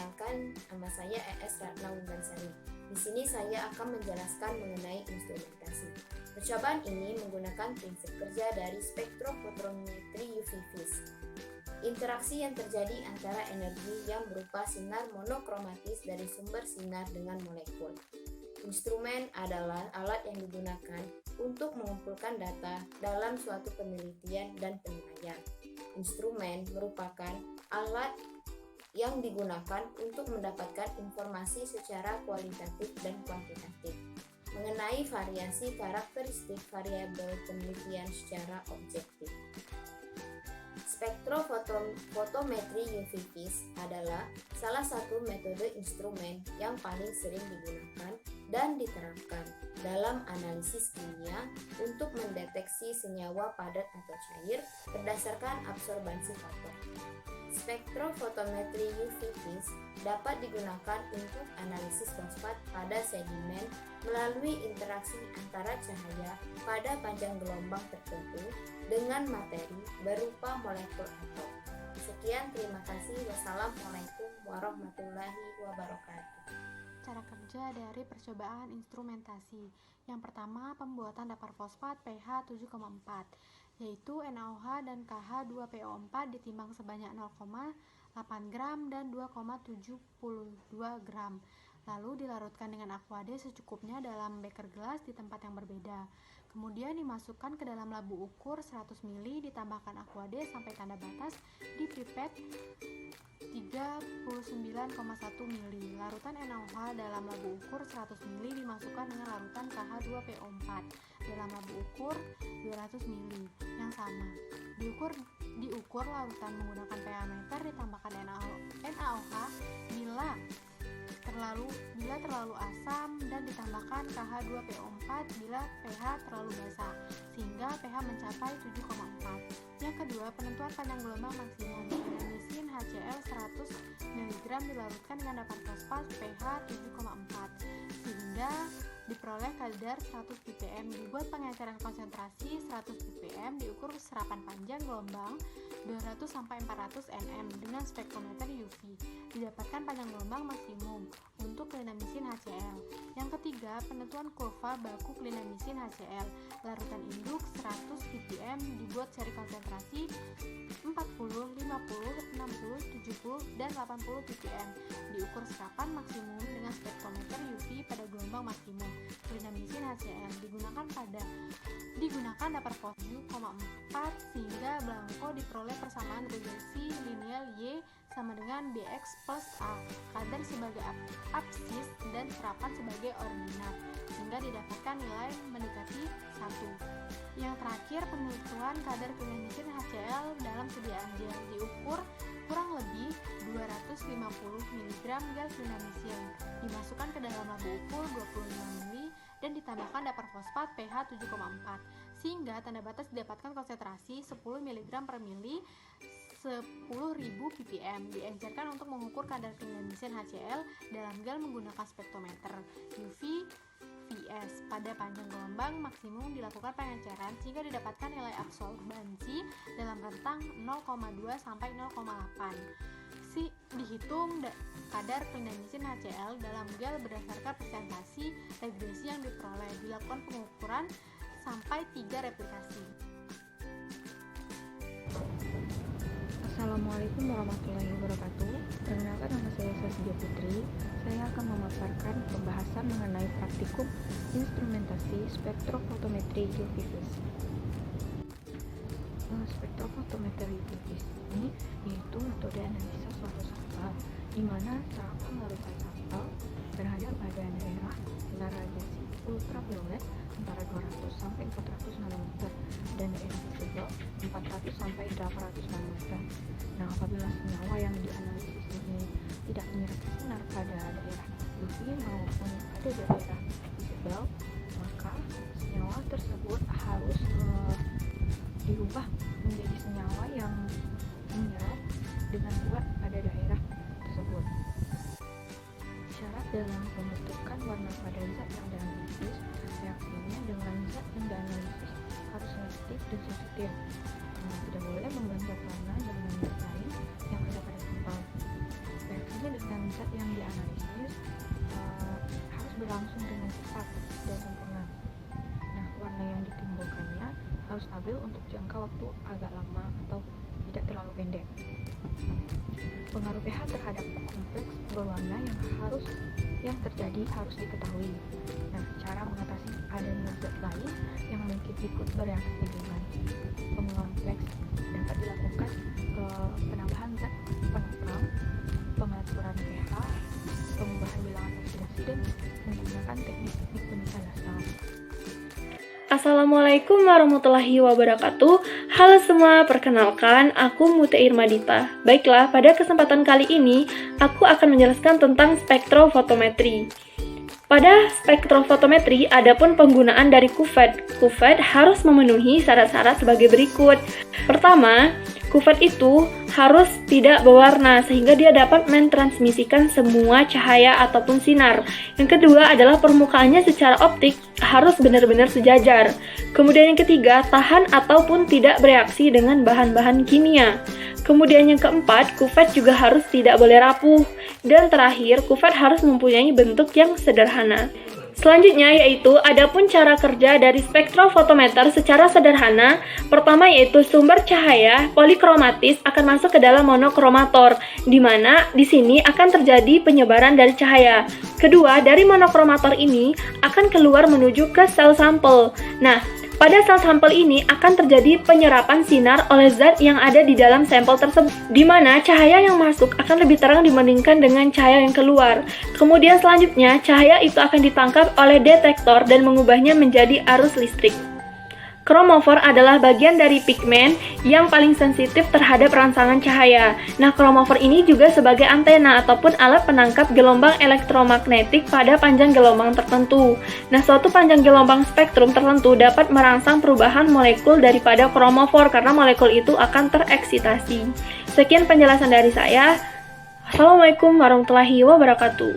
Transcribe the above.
Perkenalkan, nama saya ES Ratna Wunggansari. Di sini saya akan menjelaskan mengenai instrumentasi. Percobaan ini menggunakan prinsip kerja dari spektrofotometri UV vis. Interaksi yang terjadi antara energi yang berupa sinar monokromatis dari sumber sinar dengan molekul. Instrumen adalah alat yang digunakan untuk mengumpulkan data dalam suatu penelitian dan penilaian. Instrumen merupakan alat yang digunakan untuk mendapatkan informasi secara kualitatif dan kuantitatif mengenai variasi karakteristik variabel penelitian secara objektif. Spektrofotometri UV vis adalah salah satu metode instrumen yang paling sering digunakan dan diterapkan dalam analisis kimia untuk mendeteksi senyawa padat atau cair berdasarkan absorbansi foton. Spektrofotometri UV vis dapat digunakan untuk analisis fosfat pada sedimen melalui interaksi antara cahaya pada panjang gelombang tertentu dengan materi berupa molekul atom. Sekian, terima kasih. Wassalamualaikum warahmatullahi wabarakatuh. Cara kerja dari percobaan instrumentasi. Yang pertama, pembuatan dapar fosfat pH 7,4, yaitu NaOH dan KH2PO4 ditimbang sebanyak 0,8 gram dan 2,72 gram. Lalu dilarutkan dengan aqua D secukupnya dalam beker gelas di tempat yang berbeda. Kemudian dimasukkan ke dalam labu ukur 100 ml, ditambahkan aqua D sampai tanda batas di pipet 39,1 ml. Larutan NaOH dalam labu ukur 100 ml dimasukkan dengan larutan KH2PO4 dalam labu ukur 200 ml yang sama. Diukur larutan menggunakan pH meter, ditambahkan NaOH bila terlalu asam dan ditambahkan KH2PO4 bila pH terlalu basah sehingga pH mencapai 7,4. Yang kedua, penentuan panjang gelombang maksimum. Klinamisin HCl 100 mg dilarutkan dengan dapar fosfat pH 7,4 sehingga diperoleh kadar 100 ppm. Dibuat pengecaran konsentrasi 100 ppm, diukur serapan panjang gelombang 200-400 nm dengan spektrometer UV. Didapatkan panjang gelombang maksimum untuk klinamisin HCl. Yang ketiga, penentuan kurva baku klinamisin HCl. Larutan induk 100 ppm dibuat seri konsentrasi 40, 50, 60, 70, dan 80 ppm. Diukur serapan maksimum dengan spektrometer UV pada gelombang maksimum. Klinamisin HCl digunakan dapar fosfat 7,4 sehingga blanko diperoleh persamaan regresi lineal Y sama dengan Bx plus A, kadar sebagai absis dan serapan sebagai ordinat sehingga didapatkan nilai mendekati 1. Yang terakhir, penentuan kadar klinamisin HCl dalam sediaan gel diukur kurang lebih 250 mg gel klinamisin, dimasukkan ke dalam labu ukur 25 ml dan ditambahkan dapar fosfat pH 7,4 sehingga tanda batas didapatkan konsentrasi 10 mg per mili 10.000 ppm. Diencerkan untuk mengukur kadar klinamisin HCl dalam gel menggunakan spektrometer UV VS. Pada panjang gelombang maksimum dilakukan pengenceran sehingga didapatkan nilai absorbansi dalam rentang 0,2 sampai 0,8. Dihitung kadar klinamisin HCl dalam gel berdasarkan presentasi regresi yang diperoleh. Dilakukan pengukuran sampai 3 replikasi. Assalamualaikum warahmatullahi wabarakatuh. Perkenalkan, nama saya Saskia Putri. Saya akan memaparkan pembahasan mengenai praktikum instrumentasi spektrofotometri UV vis. Spektrofotometri UV vis ini yaitu metode analisa suatu sampel di mana sampel merupakan sampel berada pada daerah sinar radiasi ultraviolet antara 200 sampai 400 nanometer dan daerah visible 400 sampai 800 nanometer. Nah, apabila senyawa yang dianalisis ini tidak menyerap sinar pada daerah UV maupun pada daerah visible, maka senyawa tersebut harus diubah menjadi senyawa yang menyerap dengan kuat pada daerah tersebut. Syarat dalam pembentukan warna pada zat yang dianalisis, reaksinya dengan zat yang dianalisis harus negatif dan sensitif. Tidak boleh mengganti warna dengan zat lain yang ada pada sampel. Reaksinya dengan zat stabil untuk jangka waktu agak lama atau tidak terlalu pendek. Pengaruh pH terhadap kompleks berwarna yang terjadi harus diketahui. Nah, cara mengatasi adanya zat lain yang mungkin ikut bereaksi dengan kompleks dapat dilakukan penambahan zat penentram, pengaturan pH, pengubahan bilangan oksidasi, dan menggunakan teknik penikan dasar. Assalamualaikum warahmatullahi wabarakatuh. Halo semua, perkenalkan aku Mute Irmadita. Baiklah, pada kesempatan kali ini aku akan menjelaskan tentang spektrofotometri. Pada spektrofotometri, adapun penggunaan dari kuvet. Kuvet harus memenuhi syarat-syarat sebagai berikut. Pertama, kuvet itu harus tidak berwarna sehingga dia dapat mentransmisikan semua cahaya ataupun sinar. Yang kedua adalah permukaannya secara optik harus benar-benar sejajar. Kemudian yang ketiga, tahan ataupun tidak bereaksi dengan bahan-bahan kimia. Kemudian yang keempat, kuvet juga harus tidak boleh rapuh. Dan terakhir, kuvet harus mempunyai bentuk yang sederhana. Selanjutnya yaitu adapun cara kerja dari spektrofotometer secara sederhana. Pertama yaitu sumber cahaya polikromatis akan masuk ke dalam monokromator, di mana di sini akan terjadi penyebaran dari cahaya. Kedua, dari monokromator ini akan keluar menuju ke sel sampel. Nah, pada sel sampel ini akan terjadi penyerapan sinar oleh zat yang ada di dalam sampel tersebut, di mana cahaya yang masuk akan lebih terang dibandingkan dengan cahaya yang keluar. Kemudian selanjutnya, cahaya itu akan ditangkap oleh detektor dan mengubahnya menjadi arus listrik. Kromofor adalah bagian dari pigmen yang paling sensitif terhadap rangsangan cahaya. Nah, kromofor ini juga sebagai antena ataupun alat penangkap gelombang elektromagnetik pada panjang gelombang tertentu. Nah, suatu panjang gelombang spektrum tertentu dapat merangsang perubahan molekul daripada kromofor karena molekul itu akan tereksitasi. Sekian penjelasan dari saya. Assalamualaikum warahmatullahi wabarakatuh.